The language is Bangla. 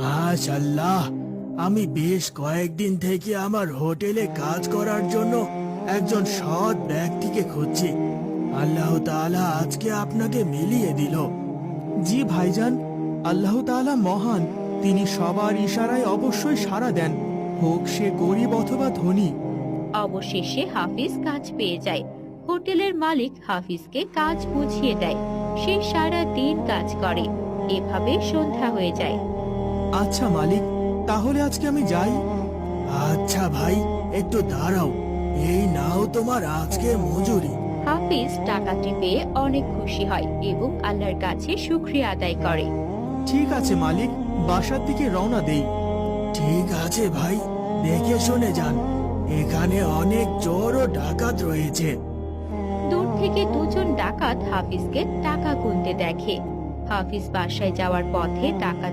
মাশাআল্লাহ, আমি বেশ কয়েকদিন থেকে আমার হোটেলে কাজ করার জন্য একজন সৎ ব্যক্তিকে খুঁজছি। আল্লাহ তাআলা আজকে আপনাকে মিলিয়ে দিল। জি ভাইজান, আল্লাহ তাআলা মহান। তিনি সবার ইশারায় অবশ্যই সাড়া দেন, হোক সে গরিব অথবা ধনী। অবশেষে হাফিজ কাজ পেয়ে যায়। হোটেলের মালিক হাফিজকে কাজ বুঝিয়ে দেয়। সে সারা দিন কাজ করে। এভাবে সন্ধ্যা হয়ে যায়। আচ্ছা মালিক, তাহলে আজকে আমি যাই। আচ্ছা ভাই, একটু দাঁড়াও, এই নাও তোমার আজকের মজুরি। হাফিজ টাকাটি পেয়ে অনেক খুশি হয় এবং আল্লাহর কাছে শুকরিয়া আদায় করে। ঠিক আছে মালিক, বাসার দিকে রওনা দেই। ঠিক আছে ভাই, দেখে শুনে যান, এখানে অনেক চোর ও ডাকাত রয়েছে। দূর থেকে দুজন ডাকাত হাফিজকে টাকা গুনতে দেখে। হাফিজ বাসায় যাওয়ার পথে ডাকাত